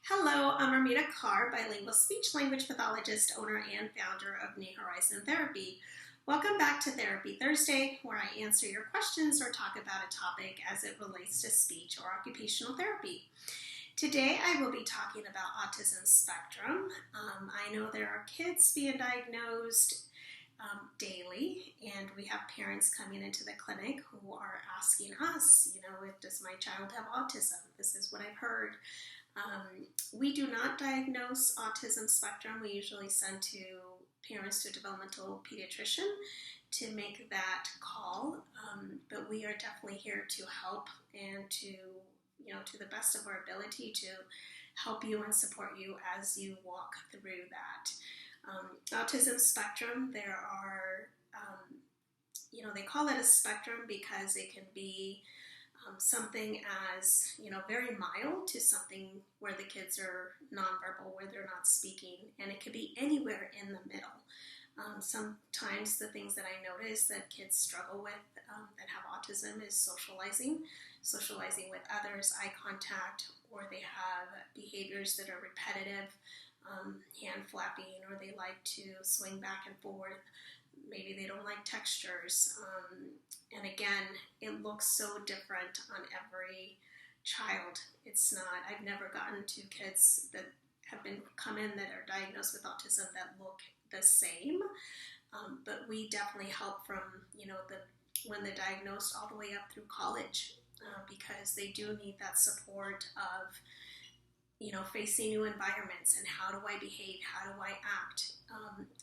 Hello, I'm Armida, bilingual speech-language pathologist, owner, and founder of New Horizon Therapy. Welcome back to Therapy Thursday, where I answer your questions or talk about a topic as it relates to speech or occupational therapy. Today, I will be talking about autism spectrum. I know there are kids being diagnosed daily, and we have parents coming into the clinic who are asking us, does my child have autism? This is what I've heard. We do not diagnose autism spectrum. We usually send to parents to a developmental pediatrician to make that call, but we are definitely here to help and to the best of our ability to help you and support you as you walk through that. Autism spectrum, there are, they call it a spectrum because it can be something as, very mild to something where the kids are nonverbal, where they're not speaking, and it could be anywhere in the middle. Sometimes the things that I notice that kids struggle with that have autism is socializing with others, eye contact, or they have behaviors that are repetitive, hand flapping, or they like to swing back and forth. Maybe they don't like textures. And again, it looks so different on every child. It's not, I've never gotten to kids that have come in that are diagnosed with autism that look the same. But we definitely help from, when they're diagnosed all the way up through college, because they do need that support of, facing new environments and how do I behave, how do I act.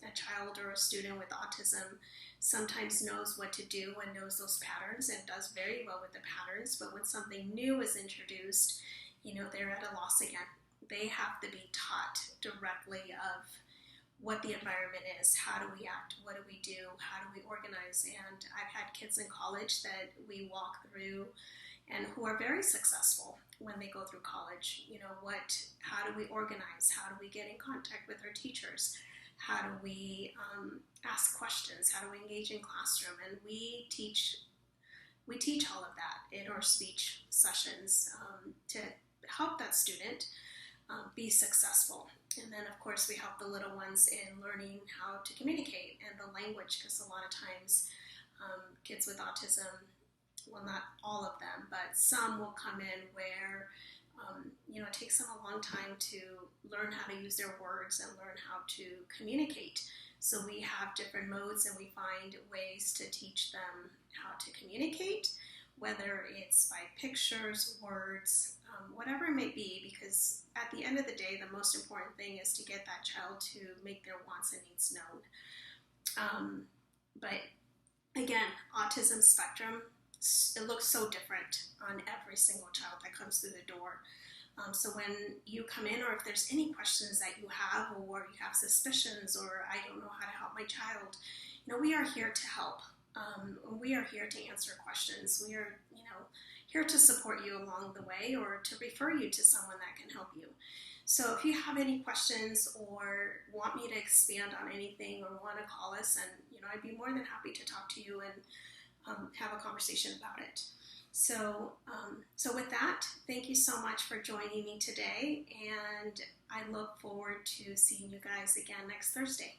A child or a student with autism sometimes knows what to do and knows those patterns and does very well with the patterns, but when something new is introduced, they're at a loss again. They have to be taught directly of what the environment is, how do we act, what do we do, how do we organize. And I've had kids in college that we walk through and who are very successful when they go through college. How do we organize? How do we get in contact with our teachers? How do we ask questions? How do we engage in classroom? And we teach all of that in our speech sessions to help that student be successful. And then, of course, we help the little ones in learning how to communicate and the language, because a lot of times kids with autism, well, not all of them, but some will come in where, it takes them a long time to learn how to use their words and learn how to communicate. So we have different modes and we find ways to teach them how to communicate, whether it's by pictures, words, whatever it may be, because at the end of the day, the most important thing is to get that child to make their wants and needs known. But again, autism spectrum, it looks so different on every single child that comes through the door. So when you come in, or if there's any questions that you have, or you have suspicions, or I don't know how to help my child, we are here to help. We are here to answer questions. We are, here to support you along the way, or to refer you to someone that can help you. So if you have any questions or want me to expand on anything, or want to call us, and I'd be more than happy to talk to you and have a conversation about it. So with that, thank you so much for joining me today, and I look forward to seeing you guys again next Thursday.